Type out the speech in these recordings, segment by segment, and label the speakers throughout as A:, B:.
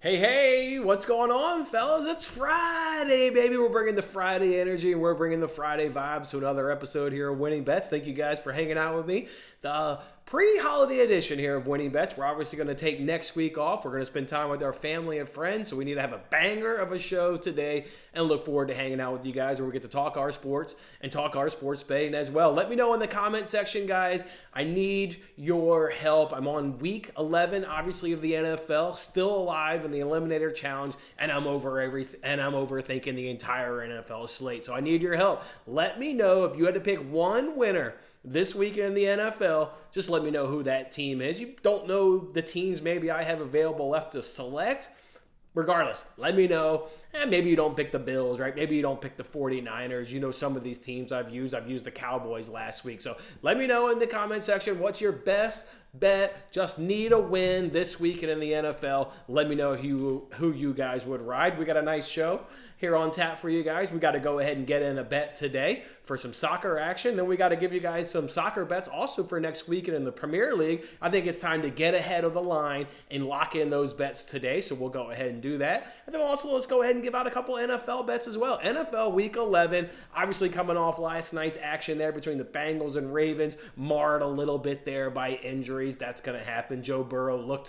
A: Hey, what's going on, fellas? It's Friday, baby. We're bringing the Friday energy and we're bringing the Friday vibes to another episode here of Winning Bets. Thank you guys for hanging out with me. The pre-holiday edition here of Winning Bets. We're obviously going to take next week off. We're going to spend time with our family and friends, so we need to have a banger of a show today and look forward to hanging out with you guys where we get to talk our sports and talk our sports betting as well. Let me know in the comment section, guys. I need your help. I'm on week 11, obviously, of the NFL, still alive in the Eliminator Challenge, and I'm overthinking the entire NFL slate. So I need your help. Let me know if you had to pick one winner this weekend in the NFL. Just let me know who that team is. You don't know the teams maybe I have available left to select. Regardless, let me know. Maybe you don't pick the Bills, right? Maybe you don't pick the 49ers. You know some of these teams I've used. I've used the Cowboys last week. So let me know in the comment section what's your best bet. Just need a win this weekend in the NFL. Let me know who you guys would ride. We got a nice show here on tap for you guys. We got to go ahead and get in a bet today for some soccer action. Then we got to give you guys some soccer bets also for next weekend in the Premier League. I think it's time to get ahead of the line and lock in those bets today. So we'll go ahead and do that. And then also let's go ahead and give out a couple NFL bets as well. NFL Week 11, obviously coming off last night's action there between the Bengals and Ravens, marred a little bit there by injuries. That's going to happen. Joe Burrow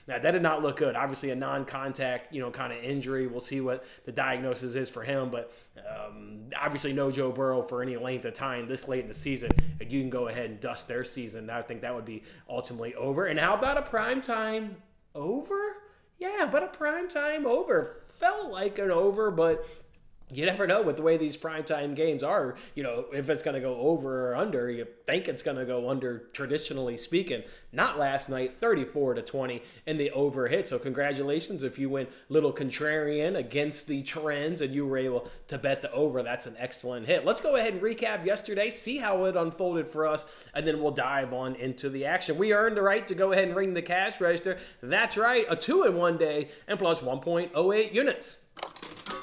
A: that did not look good. Obviously a non-contact, kind of injury. We'll see what the diagnosis is for him, but obviously no Joe Burrow for any length of time this late in the season. And you can go ahead and dust their season. I think that would be ultimately over. And how about a primetime over? Yeah, but a primetime over. Felt like an over, but you never know with the way these primetime games are. If it's going to go over or under, you think it's going to go under, traditionally speaking. Not last night, 34-20 in the over hit. So congratulations if you went little contrarian against the trends and you were able to bet the over. That's an excellent hit. Let's go ahead and recap yesterday, see how it unfolded for us, and then we'll dive on into the action. We earned the right to go ahead and ring the cash register. That's right, a 2-in-1 day and plus 1.08 units.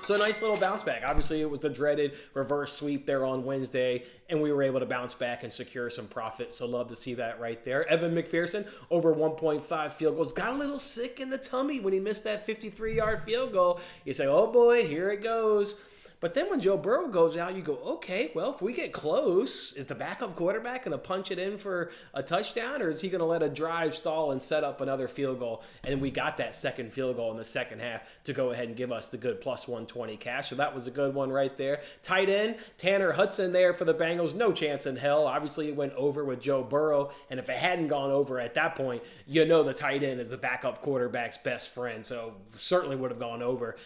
A: So a nice little bounce back. Obviously, it was the dreaded reverse sweep there on Wednesday, and we were able to bounce back and secure some profit. So love to see that right there. Evan McPherson, over 1.5 field goals. Got a little sick in the tummy when he missed that 53-yard field goal. You say, oh boy, here it goes. But then when Joe Burrow goes out, you go, okay, well, if we get close, is the backup quarterback going to punch it in for a touchdown, or is he going to let a drive stall and set up another field goal? And we got that second field goal in the second half to go ahead and give us the good plus 120 cash. So that was a good one right there. Tight end, Tanner Hudson there for the Bengals. No chance in hell. Obviously, it went over with Joe Burrow. And if it hadn't gone over at that point, the tight end is the backup quarterback's best friend. So certainly would have gone over,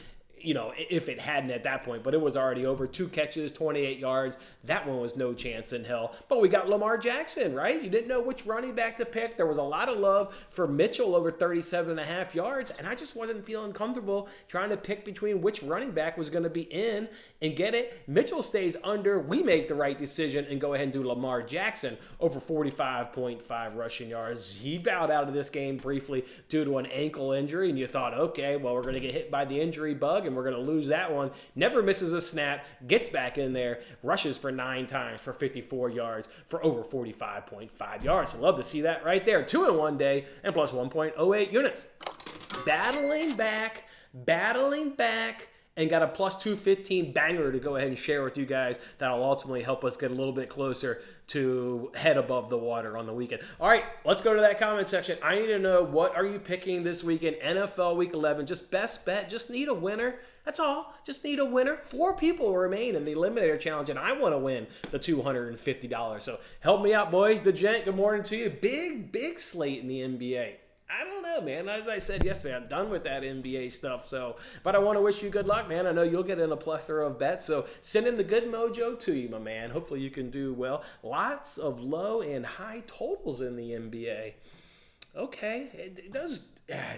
A: if it hadn't at that point, but it was already over. 2 catches, 28 yards. That one was no chance in hell. But we got Lamar Jackson, right? You didn't know which running back to pick. There was a lot of love for Mitchell over 37.5 yards, and I just wasn't feeling comfortable trying to pick between which running back was going to be in and get it. Mitchell stays under. We make the right decision and go ahead and do Lamar Jackson over 45.5 rushing yards. He bowed out of this game briefly due to an ankle injury, and you thought, okay, well, we're going to get hit by the injury bug, and we're going to lose that one. Never misses a snap, gets back in there, rushes for 9 times for 54 yards for over 45.5 yards. So love to see that right there. 2-in-1 day and plus 1.08 units. Battling back, and got a plus 215 banger to go ahead and share with you guys. That'll ultimately help us get a little bit closer to head above the water on the weekend. All right, let's go to that comment section. I need to know, what are you picking this weekend? NFL Week 11, just best bet. Just need a winner. That's all. Just need a winner. 4 people remain in the Eliminator Challenge, and I want to win the $250. So help me out, boys. The Gent, good morning to you. Big slate in the NBA. I don't know, man. As I said yesterday, I'm done with that NBA stuff. But I want to wish you good luck, man. I know you'll get in a plethora of bets. So sending the good mojo to you, my man. Hopefully you can do well. Lots of low and high totals in the NBA. Okay, it does.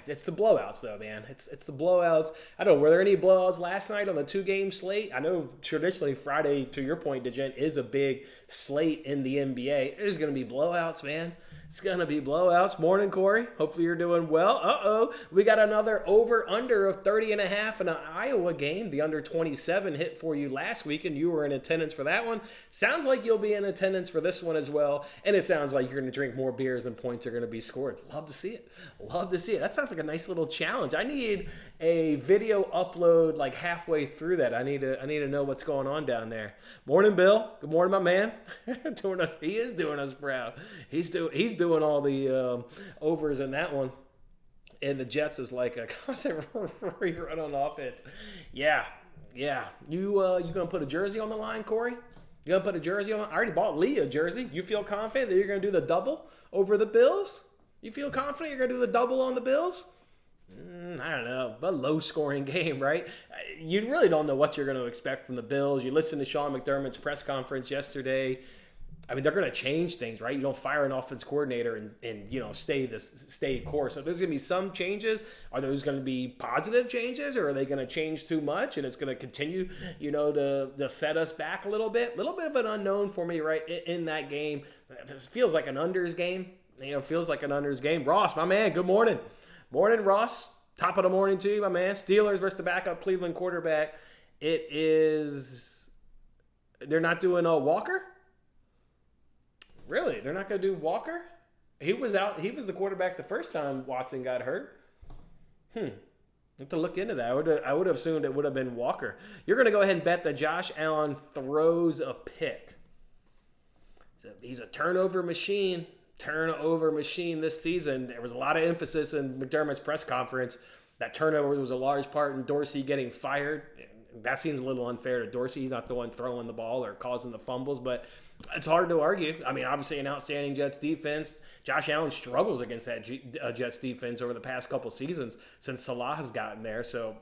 A: It's the blowouts, though, man. It's the blowouts. I don't know. Were there any blowouts last night on the 2-game slate? I know traditionally Friday, to your point, DeGent, is a big slate in the NBA. There's going to be blowouts, man. It's going to be blowouts. Morning, Corey. Hopefully you're doing well. Uh-oh. We got another over-under of 30.5 in an Iowa game. The under 27 hit for you last week, and you were in attendance for that one. Sounds like you'll be in attendance for this one as well, and it sounds like you're going to drink more beers than points are going to be scored. Love to see it. Love to see it. That sounds like a nice little challenge. I need a video upload like halfway through that. I need to know what's going on down there. Morning, Bill. Good morning, my man. He is doing us proud. He's doing all the overs in that one. And the Jets is like a constant rerun on offense. Yeah. You gonna put a jersey on the line, Corey? You gonna put a jersey on? I already bought Lee a jersey. You feel confident that you're gonna do the double over the Bills? You feel confident you're gonna do the double on the Bills? I don't know, a low-scoring game, right? You really don't know what you're going to expect from the Bills. You listened to Sean McDermott's press conference yesterday. I mean, they're going to change things, right? You don't fire an offense coordinator and stay course. So there's going to be some changes. Are those going to be positive changes, or are they going to change too much and it's going to continue, to set us back a little bit? A little bit of an unknown for me, right, in that game. It feels like an unders game. Ross, my man, good morning. Morning, Ross. Top of the morning to you, my man. Steelers versus the backup Cleveland quarterback. They're not doing Walker? Really? They're not going to do Walker? He was out. He was the quarterback the first time Watson got hurt. I have to look into that. I would have assumed it would have been Walker. You're going to go ahead and bet that Josh Allen throws a pick. He's a turnover machine this season. There was a lot of emphasis in McDermott's press conference. That turnover was a large part in Dorsey getting fired. That seems a little unfair to Dorsey. He's not the one throwing the ball or causing the fumbles, but it's hard to argue. I mean, obviously an outstanding Jets defense. Josh Allen struggles against that Jets defense over the past couple seasons since Salah has gotten there. So,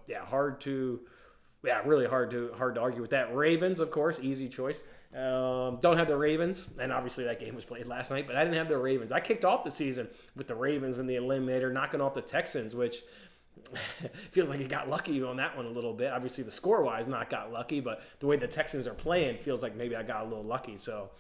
A: really hard to argue with that. Ravens, of course, easy choice. Don't have the Ravens, and obviously that game was played last night, but I didn't have the Ravens. I kicked off the season with the Ravens in the eliminator, knocking off the Texans, which feels like you got lucky on that one a little bit. Obviously the score-wise not got lucky, but the way the Texans are playing feels like maybe I got a little lucky. So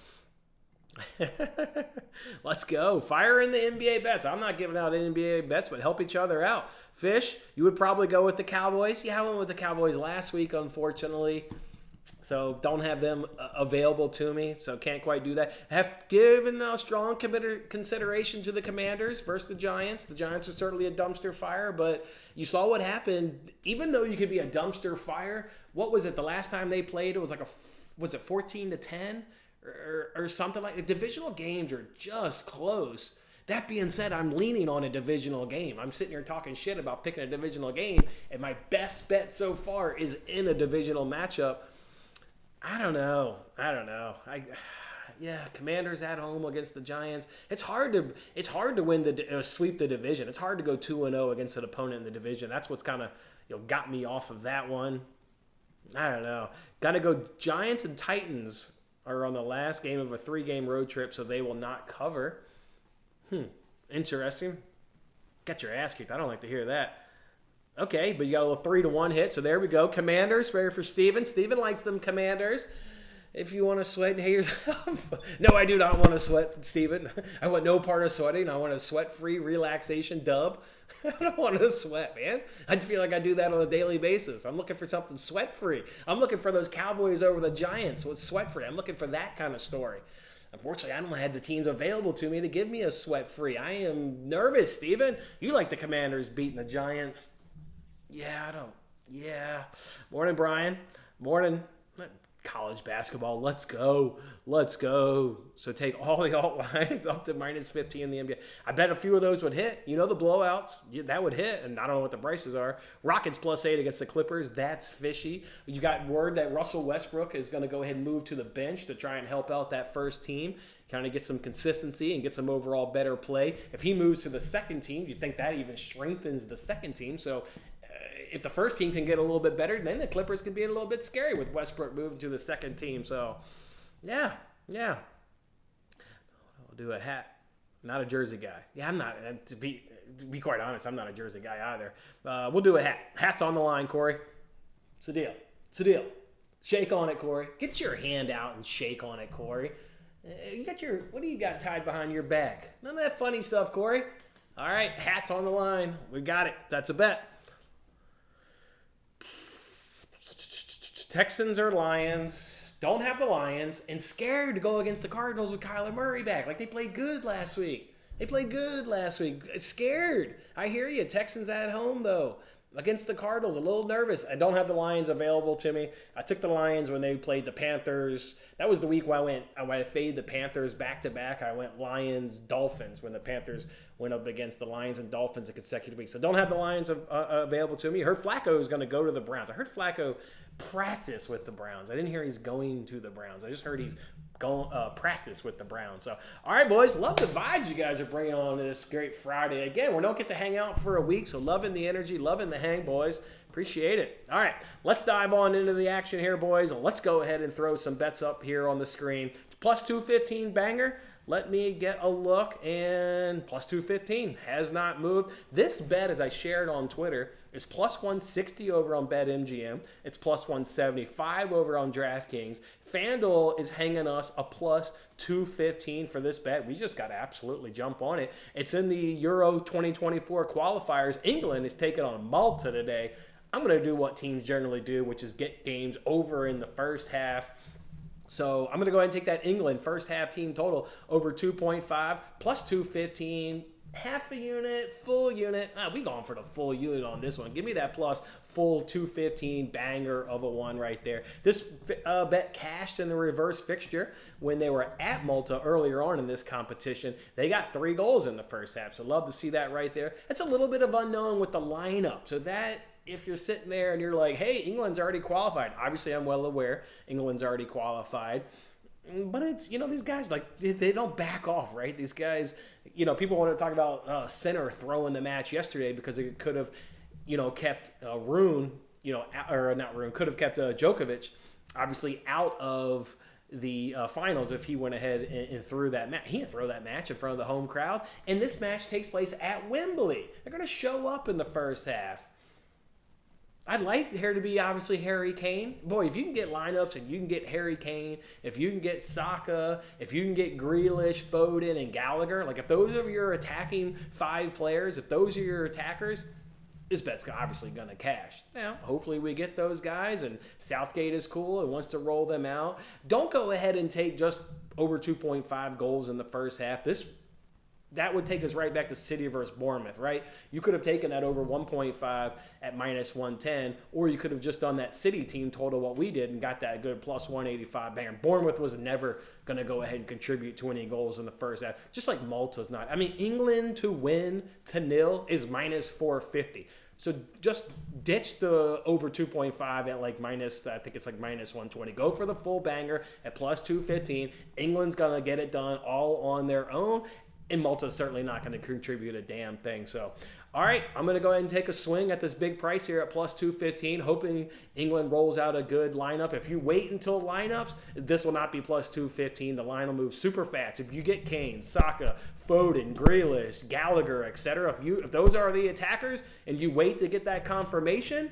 A: let's go. Fire in the NBA bets. I'm not giving out NBA bets, but help each other out. Fish, you would probably go with the Cowboys. Yeah, I went with the Cowboys last week, unfortunately. So don't have them available to me, so can't quite do that. Have given strong consideration to the Commanders versus the Giants. The Giants are certainly a dumpster fire, but you saw what happened. Even though you could be a dumpster fire, what was it? The last time they played, it was like was it 14-10 or something like that? Divisional games are just close. That being said, I'm leaning on a divisional game. I'm sitting here talking shit about picking a divisional game, and my best bet so far is in a divisional matchup. I don't know. Commanders at home against the Giants. It's hard to win sweep the division. It's hard to go 2-0 against an opponent in the division. That's what's kind of got me off of that one. I don't know. Got to go. Giants and Titans are on the last game of a 3-game road trip, so they will not cover. Interesting. Got your ass kicked. I don't like to hear that. Okay, but you got a little 3-1 hit, so there we go. Commanders, fair for Steven. Steven likes them Commanders. If you want to sweat and hate yourself. No, I do not want to sweat, Steven. I want no part of sweating. I want a sweat-free relaxation dub. I don't want to sweat, man. I feel like I do that on a daily basis. I'm looking for something sweat-free. I'm looking for those Cowboys over the Giants with sweat-free. I'm looking for that kind of story. Unfortunately, I don't have the teams available to me to give me a sweat-free. I am nervous, Steven. You like the Commanders beating the Giants. Yeah. Morning, Brian. Morning. College basketball. Let's go. So take all the alt lines up to -15 in the NBA. I bet a few of those would hit. The blowouts, that would hit, and I don't know what the prices are. Rockets +8 against the Clippers. That's fishy. You got word that Russell Westbrook is going to go ahead and move to the bench to try and help out that first team, kind of get some consistency and get some overall better play. If he moves to the second team, you think that even strengthens the second team. So if the first team can get a little bit better, then the Clippers can be a little bit scary with Westbrook moving to the second team. So, yeah. I'll do a hat. Not a jersey guy. Yeah, I'm not. To be quite honest, I'm not a jersey guy either. We'll do a hat. Hat's on the line, Corey. It's a deal. Shake on it, Corey. Get your hand out and shake on it, Corey. What do you got tied behind your back? None of that funny stuff, Corey. All right, hats on the line. We got it. That's a bet. Texans or Lions. Don't have the Lions. And scared to go against the Cardinals with Kyler Murray back. Like, they played good last week. Scared. I hear you. Texans at home, though. Against the Cardinals, a little nervous. I don't have the Lions available to me. I took the Lions when they played the Panthers. That was the week where I faded the Panthers back-to-back. I went Lions-Dolphins when the Panthers went up against the Lions and Dolphins in consecutive weeks. So don't have the Lions available to me. I heard Flacco is going to go to the Browns. I heard Flacco practice with the Browns. I didn't hear he's going to the Browns. I just heard he's going practice with the Browns. So, all right, boys, love the vibes you guys are bringing on this great Friday. Again, we don't get to hang out for a week, so loving the energy, loving the hang, boys. Appreciate it. All right, let's dive on into the action here, boys. Let's go ahead and throw some bets up here on the screen. Plus 215 banger. Let me get a look, and plus 215 has not moved. This bet, as I shared on Twitter, is plus 160 over on BetMGM. It's plus 175 over on DraftKings. FanDuel is hanging us a plus 215 for this bet. We just got to absolutely jump on it. It's in the Euro 2024 qualifiers. England is taking on Malta today. I'm going to do what teams generally do, which is get games over in the first half. So I'm going to go ahead and take that England first half team total over 2.5 plus 215. Half a unit, full unit. We going for the full unit on this one. Give me that plus full 215 banger of a one right there. This bet cashed in the reverse fixture when they were at Malta earlier on in this competition. They got 3 goals in the first half, so love to see that right there. It's a little bit of unknown with the lineup, so that if you're sitting there and you're like, hey, England's already qualified. Obviously, I'm well aware England's already qualified. But it's, these guys, like, they don't back off, right? These guys, people want to talk about center throwing the match yesterday because it could have, kept Rune, or not Rune, could have kept Djokovic, obviously, out of the finals if he went ahead and threw that match. He didn't throw that match in front of the home crowd. And this match takes place at Wembley. They're going to show up in the first half. I'd like there to be, obviously, Harry Kane. Boy, if you can get lineups and you can get Harry Kane, if you can get Saka, if you can get Grealish, Foden, and Gallagher, like if those are your attacking 5 players, if those are your attackers, this bet's obviously going to cash. Now, hopefully we get those guys, and Southgate is cool and wants to roll them out. Don't go ahead and take just over 2.5 goals in the first half. That would take us right back to City versus Bournemouth, right? You could have taken that over 1.5 at minus 110, or you could have just done that City team total what we did and got that good plus 185 banger. Bournemouth was never going to go ahead and contribute to any goals in the first half, just like Malta's not. I mean, England to win to nil is minus 450. So just ditch the over 2.5 at like minus, I think it's like minus 120. Go for the full banger at plus 215. England's going to get it done all on their own. And Malta's certainly not going to contribute a damn thing. So, all right, I'm going to go ahead and take a swing at this big price here at plus 215, hoping England rolls out a good lineup. If you wait until lineups, this will not be plus 215. The line will move super fast. If you get Kane, Saka, Foden, Grealish, Gallagher, etc., if those are the attackers and you wait to get that confirmation,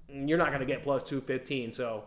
A: you're not going to get plus 215. So,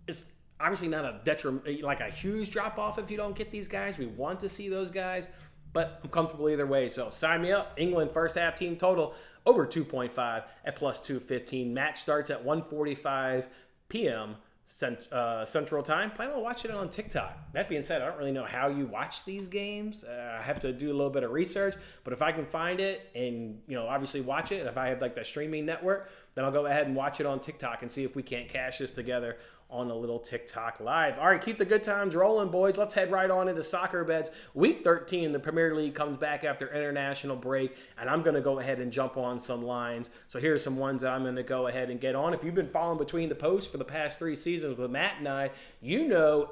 A: it's obviously not a huge drop-off if you don't get these guys. We want to see those guys, but I'm comfortable either way. So sign me up. England first half team total over 2.5 at plus 215. Match starts at 1:45 p.m. Central Time. Plan on watching it on TikTok. That being said, I don't really know how you watch these games. I have to do a little bit of research, but if I can find it and, obviously watch it, if I have like the streaming network, then I'll go ahead and watch it on TikTok and see if we can't cash this together on a little TikTok live. All right, keep the good times rolling, boys. Let's head right on into soccer bets. Week 13, the Premier League comes back after international break, and I'm going to go ahead and jump on some lines. So here's some ones that I'm going to go ahead and get on. If you've been following Between the Posts for the past 3 seasons with Matt and I,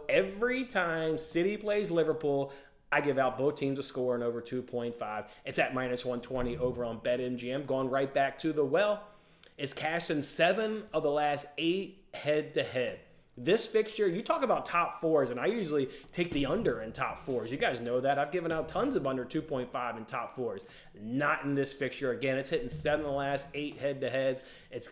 A: every time City plays Liverpool, I give out both teams a score in over 2.5. It's at minus 120 over on BetMGM. Going right back to the well. It's cashed in 7 of the last 8 head-to-head. This fixture, you talk about top 4s, and I usually take the under in top 4s. You guys know that. I've given out tons of under 2.5 in top 4s. Not in this fixture. Again, it's hitting 7 of the last 8 head-to-heads. It's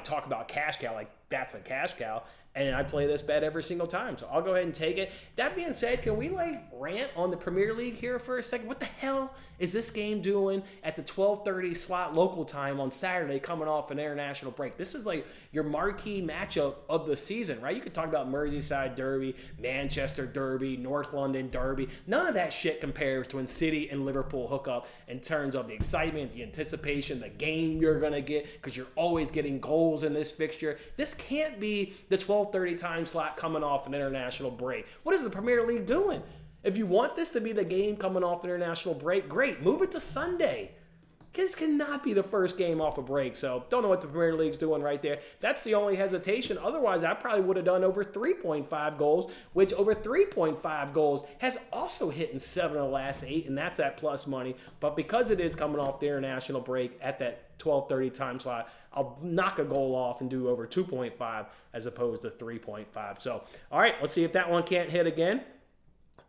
A: talk about cash cow, like that's a cash cow. And I play this bet every single time, so I'll go ahead and take it. That being said, can we rant on the Premier League here for a second? What the hell is this game doing at the 12:30 slot local time on Saturday coming off an international break? This is your marquee matchup of the season, right? You could talk about Merseyside Derby, Manchester Derby, North London Derby. None of that shit compares to when City and Liverpool hook up in terms of the excitement, the anticipation, the game you're going to get, because you're always getting goals in this fixture. This can't be the 12:30 time slot coming off an international break. What is the Premier League doing? If you want this to be the game coming off international break, great. Move it to Sunday. This cannot be the first game off a break. So don't know what the Premier League's doing right there. That's the only hesitation. Otherwise, I probably would have done over 3.5 goals, which over 3.5 goals has also hit in 7 of the last 8, and that's at plus money. But because it is coming off the international break at that 12:30 time slot, I'll knock a goal off and do over 2.5 as opposed to 3.5. So, all right, let's see if that one can't hit again,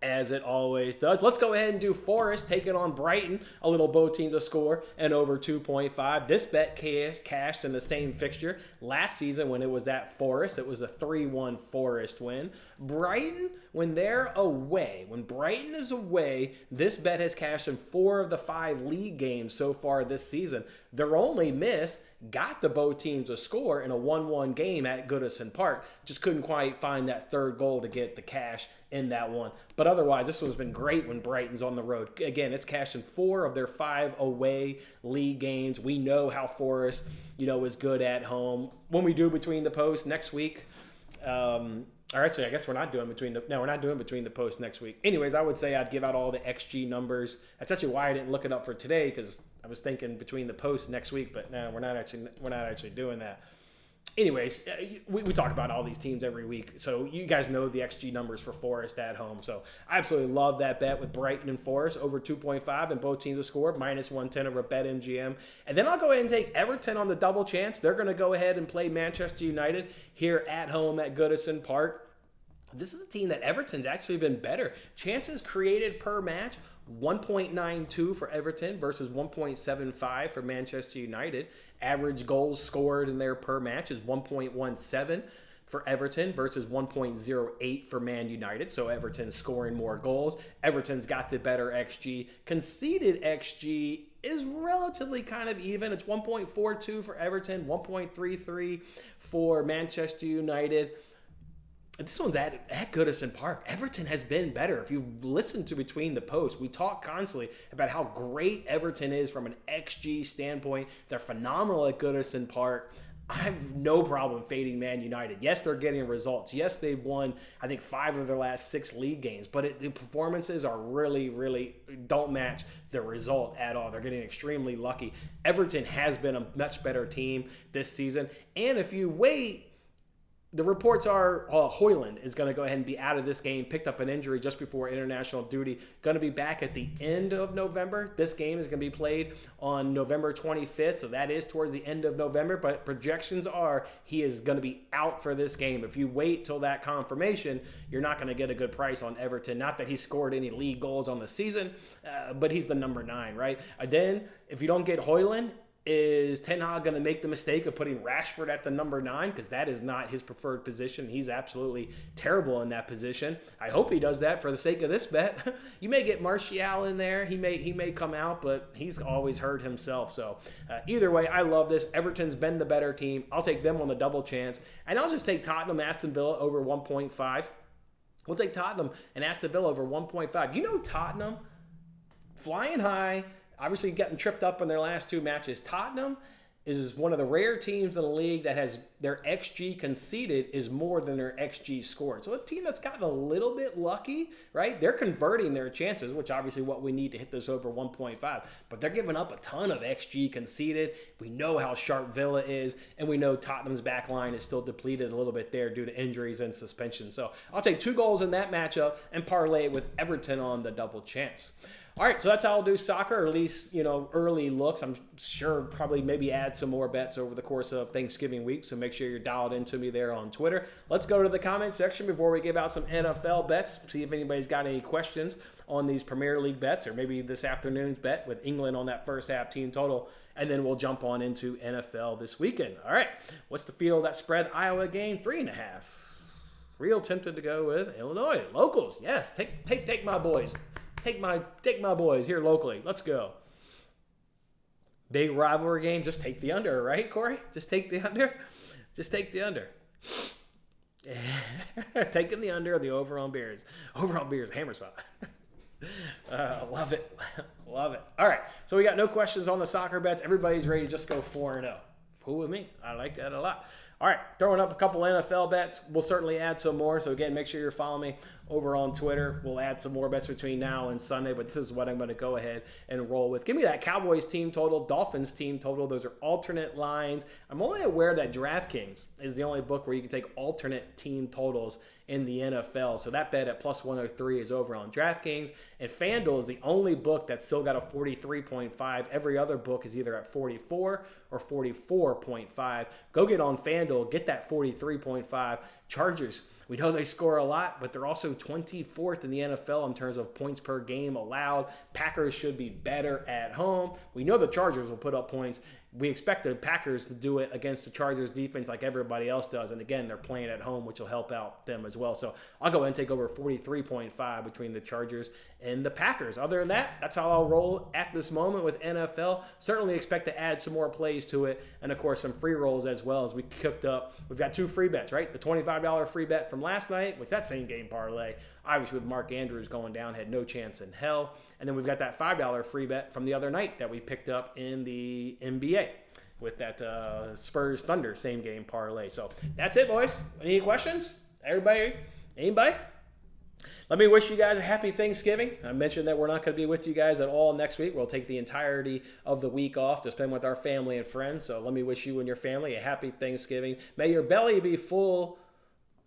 A: as it always does. Let's go ahead and do Forest taking on Brighton, a little both team to score, and over 2.5. This bet cashed in the same fixture last season when it was at Forest. It was a 3-1 Forest win. Brighton, when they're away, when Brighton is away, this bet has cashed in 4 of the 5 league games so far this season. Their only miss got the both teams to score in a 1-1 game at Goodison Park. Just couldn't quite find that third goal to get the cash in that one. But otherwise, this one's been great when Brighton's on the road. Again, it's cashed in 4 of their 5 away league games. We know how Forest, is good at home. When we do between the posts next week, or actually, I guess we're not doing between the posts next week. Anyways, I would say I'd give out all the XG numbers. That's actually why I didn't look it up for today, because I was thinking between the posts next week, but no, we're not actually doing that. Anyways, we talk about all these teams every week, so you guys know the XG numbers for Forest at home. So I absolutely love that bet with Brighton and Forest over 2.5 and both teams to score, minus 110 over BetMGM. And then I'll go ahead and take Everton on the double chance. They're going to go ahead and play Manchester United here at home at Goodison Park. This is a team that Everton's actually been better. Chances created per match, 1.92 for Everton versus 1.75 for Manchester United. Average goals scored in there per match is 1.17 for Everton versus 1.08 for Man United. So Everton's scoring more goals. Everton's got the better XG. Conceded XG is relatively kind of even. It's 1.42 for Everton, 1.33 for Manchester United. This one's at Goodison Park. Everton has been better. If you listen to Between the Posts, we talk constantly about how great Everton is from an XG standpoint. They're phenomenal at Goodison Park. I have no problem fading Man United. Yes, they're getting results. Yes, they've won, I think, 5 of their last 6 league games. But the performances are really, really don't match the result at all. They're getting extremely lucky. Everton has been a much better team this season. And if you wait, the reports are Højlund is going to go ahead and be out of this game, picked up an injury just before international duty, going to be back at the end of November. This game is going to be played on November 25th, so that is towards the end of November, but projections are he is going to be out for this game. If you wait till that confirmation, you're not going to get a good price on Everton. Not that he scored any league goals on the season, but he's the number 9, right? Then, if you don't get Højlund, is Ten Hag going to make the mistake of putting Rashford at the number 9? Because that is not his preferred position. He's absolutely terrible in that position. I hope he does that for the sake of this bet. You may get Martial in there. He may come out, but he's always hurt himself. So either way, I love this. Everton's been the better team. I'll take them on the double chance. And I'll just take Tottenham, Aston Villa over 1.5. We'll take Tottenham and Aston Villa over 1.5. Tottenham, flying high, obviously getting tripped up in their last 2 matches. Tottenham is one of the rare teams in the league that has their XG conceded is more than their XG scored. So a team that's gotten a little bit lucky, right? They're converting their chances, which obviously what we need to hit this over 1.5. But they're giving up a ton of XG conceded. We know how sharp Villa is, and we know Tottenham's back line is still depleted a little bit there due to injuries and suspension. So I'll take 2 goals in that matchup and parlay it with Everton on the double chance. All right, so that's how I'll do soccer, or at least, early looks. I'm sure probably maybe add some more bets over the course of Thanksgiving week, so make sure you're dialed into me there on Twitter. Let's go to the comment section before we give out some NFL bets, see if anybody's got any questions on these Premier League bets, or maybe this afternoon's bet with England on that first half team total, and then we'll jump on into NFL this weekend. All right, what's the feel of that spread Iowa game? 3.5. Real tempted to go with Illinois. Locals, yes. Take my boys. Take my boys here locally. Let's go. Big rivalry game. Just take the under, right, Corey? Just take the under. Just take the under. Taking the under, the over on beers. Over on beers, hammer spot. Love it. Love it. All right. So we got no questions on the soccer bets. Everybody's ready to just go 4-0. Cool with me. I like that a lot. All right. Throwing up a couple NFL bets. We'll certainly add some more. So, again, make sure you're following me over on Twitter. We'll add some more bets between now and Sunday, but this is what I'm going to go ahead and roll with. Give me that Cowboys team total, Dolphins team total. Those are alternate lines. I'm only aware that DraftKings is the only book where you can take alternate team totals in the NFL. So that bet at plus 103 is over on DraftKings. And FanDuel is the only book that's still got a 43.5. Every other book is either at 44 or 44.5. Go get on FanDuel, get that 43.5. Chargers, we know they score a lot, but they're also 24th in the NFL in terms of points per game allowed. Packers should be better at home. We know the Chargers will put up points. We expect the Packers to do it against the Chargers defense like everybody else does. And again, they're playing at home, which will help out them as well. So I'll go ahead and take over 43.5 between the Chargers and the Packers. Other than that, that's how I'll roll at this moment with NFL. Certainly expect to add some more plays to it. And of course, some free rolls as well as we cooked up. We've got 2 free bets, right? The $25 free bet from last night, which that same game parlay, obviously with Mark Andrews going down, had no chance in hell. And then we've got that $5 free bet from the other night that we picked up in the NBA with that Spurs Thunder same game parlay. So that's it, boys. Any questions? Everybody? Anybody? Let me wish you guys a happy Thanksgiving. I mentioned that we're not going to be with you guys at all next week. We'll take the entirety of the week off to spend with our family and friends. So let me wish you and your family a happy Thanksgiving. May your belly be full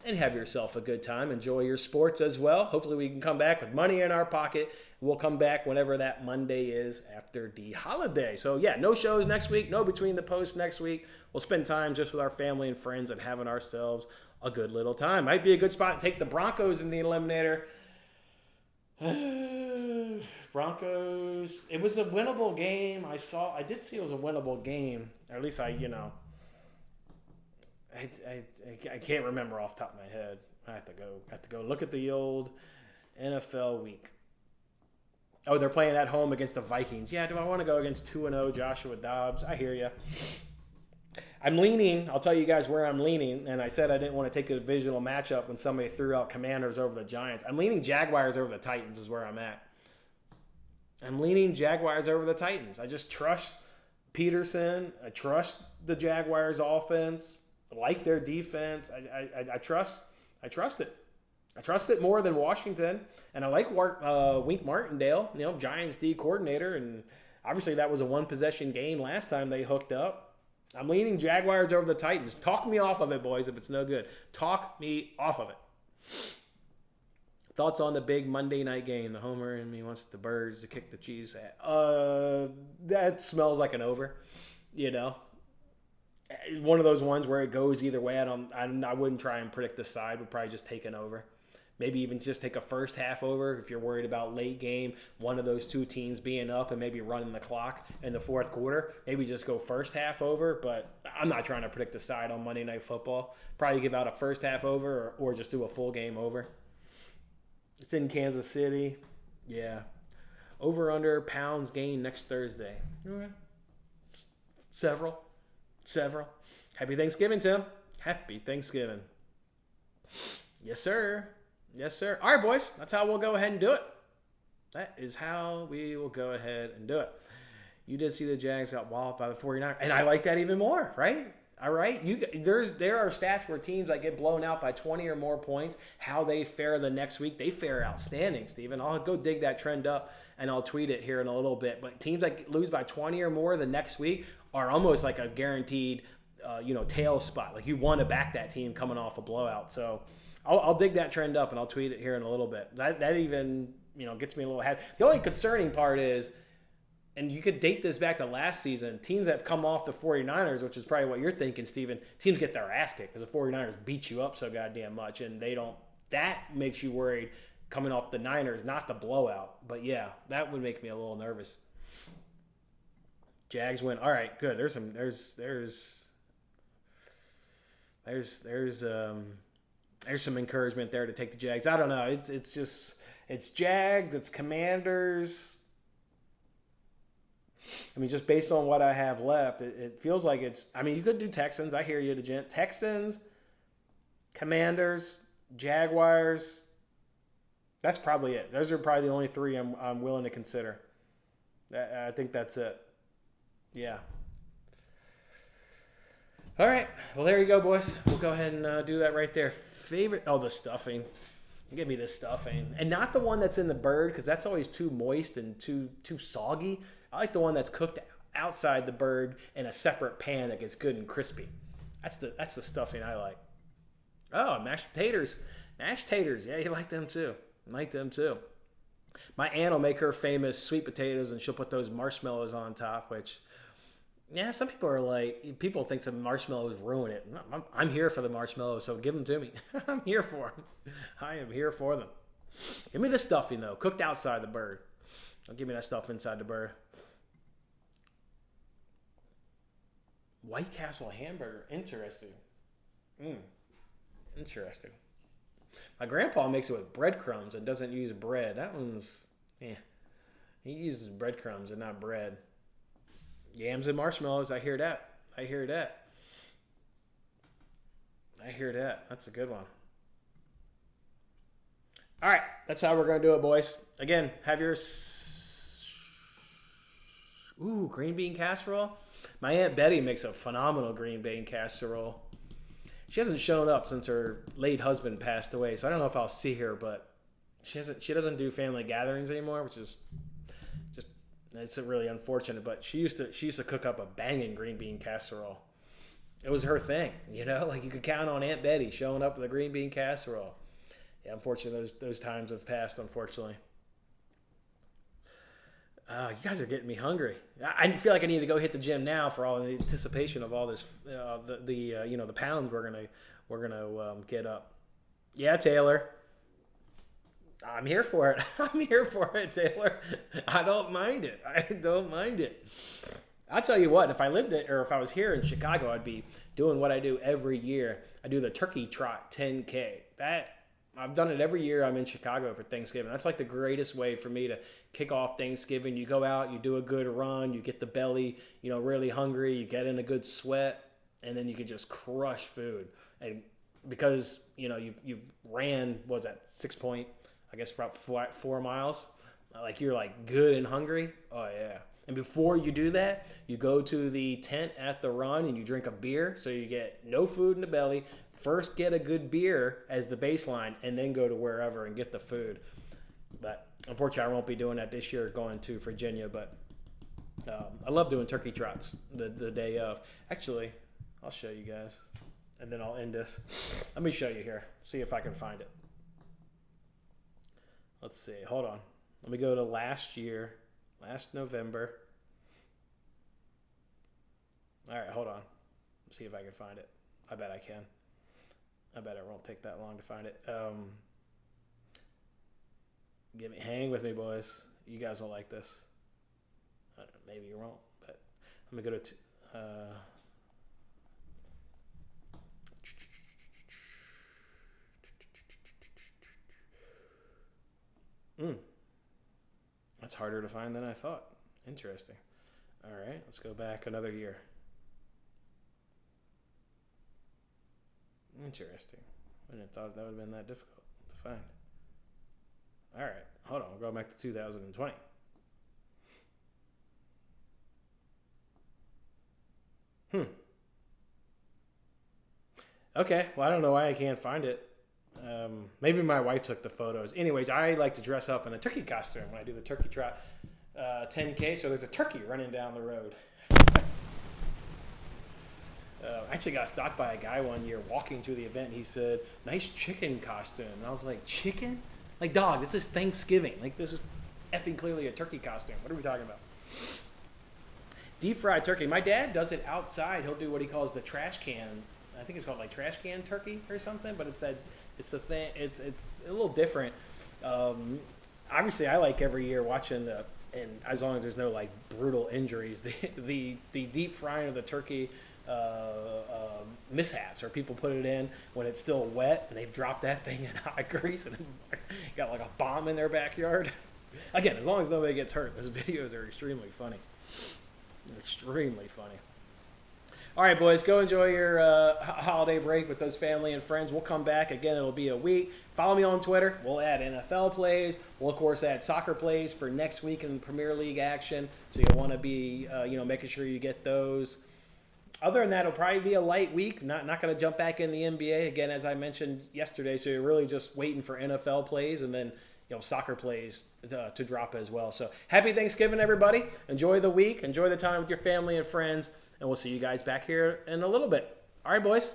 A: and have yourself a good time. Enjoy your sports as well. Hopefully we can come back with money in our pocket. We'll come back whenever that Monday is after the holiday. So yeah, no shows next week. No Between the Posts next week. We'll spend time just with our family and friends and having ourselves a good little time. Might be a good spot to take the Broncos in the eliminator. Broncos. It was a winnable game. I did see it was a winnable game. Or at least I can't remember off the top of my head. I have to go look at the old NFL week. Oh, they're playing at home against the Vikings. Yeah, do I want to go against 2-0 Joshua Dobbs? I hear you. I'm leaning. I'll tell you guys where I'm leaning. And I said I didn't want to take a divisional matchup when somebody threw out Commanders over the Giants. I'm leaning Jaguars over the Titans is where I'm at. I'm leaning Jaguars over the Titans. I just trust Peterson. I trust the Jaguars offense. I like their defense. I trust it. I trust it more than Washington. And I like Wink Martindale, Giants D coordinator. And obviously that was a one-possession game last time they hooked up. I'm leaning Jaguars over the Titans. Talk me off of it, boys, if it's no good. Talk me off of it. Thoughts on the big Monday night game? The homer in me wants the Birds to kick the Chiefs. That smells like an over, One of those ones where it goes either way. I wouldn't try and predict the side. Would probably just take an over. Maybe even just take a first half over if you're worried about late game, one of those two teams being up and maybe running the clock in the fourth quarter. Maybe just go first half over, but I'm not trying to predict the side on Monday Night Football. Probably give out a first half over or just do a full game over. It's in Kansas City. Yeah. Over under pounds gained next Thursday. Okay. Several. Happy Thanksgiving, Tim. Happy Thanksgiving. Yes, sir. Yes, sir. All right, boys. That's how we'll go ahead and do it. That is how we will go ahead and do it. You did see the Jags got walloped by the 49ers, and I like that even more, right? All right. There are stats where teams that get blown out by 20 or more points, how they fare the next week. They fare outstanding, Steven. I'll go dig that trend up, and I'll tweet it here in a little bit. But teams that lose by 20 or more the next week are almost like a guaranteed, tail spot. Like you want to back that team coming off a blowout. So I'll dig that trend up and I'll tweet it here in a little bit. That even, gets me a little happy. The only concerning part is, and you could date this back to last season, teams that come off the 49ers, which is probably what you're thinking, Steven, teams get their ass kicked because the 49ers beat you up so goddamn much and that makes you worried coming off the Niners, not the blowout. But yeah, that would make me a little nervous. Jags win. All right, good. there's some encouragement there to take the Jags. I don't know. It's Jags, it's Commanders. I mean, just based on what I have left, it feels like it's. I mean, you could do Texans. I hear you, the gent. Texans, Commanders, Jaguars. That's probably it. Those are probably the only three I'm willing to consider. I think that's it. Yeah. All right. Well, there you go, boys. We'll go ahead and do that right there. Favorite? Oh, the stuffing. Give me the stuffing, and not the one that's in the bird because that's always too moist and too soggy. I like the one that's cooked outside the bird in a separate pan that gets good and crispy. That's the stuffing I like. Oh, mashed potatoes. Mashed taters. Yeah, you like them too. I like them too. My aunt will make her famous sweet potatoes, and she'll put those marshmallows on top, which, yeah, some people are like, people think some marshmallows ruin it. I'm here for the marshmallows, so give them to me. I'm here for them. I am here for them. Give me the stuffing, though, cooked outside the bird. Don't give me that stuff inside the bird. White Castle hamburger. Interesting. Interesting. My grandpa makes it with breadcrumbs and doesn't use bread. That one's, he uses breadcrumbs and not bread. Yams and marshmallows. I hear that. That's a good one. All right. That's how we're going to do it, boys. Again, have your green bean casserole. My Aunt Betty makes a phenomenal green bean casserole. She hasn't shown up since her late husband passed away, so I don't know if I'll see her, but she doesn't do family gatherings anymore, which is just, it's really unfortunate, but she used to cook up a banging green bean casserole. It was her thing, like you could count on Aunt Betty showing up with a green bean casserole. Yeah, unfortunately those times have passed, unfortunately. You guys are getting me hungry. I feel like I need to go hit the gym now for all the anticipation of all this, the pounds we're gonna get up. Yeah, Taylor. I'm here for it. I'm here for it, Taylor. I don't mind it. I'll tell you what. If I was here in Chicago, I'd be doing what I do every year. I do the Turkey Trot 10K. I've done it every year I'm in Chicago for Thanksgiving. That's like the greatest way for me to kick off Thanksgiving. You go out, you do a good run, you get the belly, really hungry, you get in a good sweat, and then you can just crush food. And because, you've ran, what was that, 6 point, I guess about 4 miles, like you're like good and hungry. Oh yeah. And before you do that, you go to the tent at the run and you drink a beer. So you get no food in the belly. First get a good beer as the baseline and then go to wherever and get the food. But unfortunately, I won't be doing that this year going to Virginia. But I love doing turkey trots the day of. Actually, I'll show you guys. And then I'll end this. Let me show you here. See if I can find it. Let's see. Hold on. Let me go to last November. All right, hold on. See if I can find it. I bet I can. I bet it won't take that long to find it. Hang with me, boys. You guys will like this. I don't know, maybe you won't, but I'm gonna go to. That's harder to find than I thought. Interesting. All right, let's go back another year. Interesting. I didn't thought that would have been that difficult to find. All right, hold on. We'll go back to 2020. Okay, well, I don't know why I can't find it. Maybe my wife took the photos. Anyways, I like to dress up in a turkey costume when I do the Turkey Trot 10K, so there's a turkey running down the road. I actually got stopped by a guy one year walking through the event, and he said, "Nice chicken costume." And I was like, "Chicken? Like, dog, this is Thanksgiving. Like, this is effing clearly a turkey costume. What are we talking about?" Deep fried turkey. My dad does it outside. He'll do what he calls the trash can. I think it's called like trash can turkey or something, but it's the thing. It's a little different. Obviously, I like every year watching and as long as there's no like brutal injuries, the deep frying of the turkey mishaps, or people put it in when it's still wet and they've dropped that thing in hot grease and got like a bomb in their backyard. Again, as long as nobody gets hurt, those videos are extremely funny. Extremely funny. All right, boys, go enjoy your holiday break with those family and friends. We'll come back. Again, it'll be a week. Follow me on Twitter. We'll add NFL plays. We'll, of course, add soccer plays for next week in Premier League action. So you'll want to be, making sure you get those. Other than that, it'll probably be a light week. Not going to jump back in the NBA, again, as I mentioned yesterday. So you're really just waiting for NFL plays and then, soccer plays to drop as well. So happy Thanksgiving, everybody. Enjoy the week. Enjoy the time with your family and friends. And we'll see you guys back here in a little bit. All right, boys.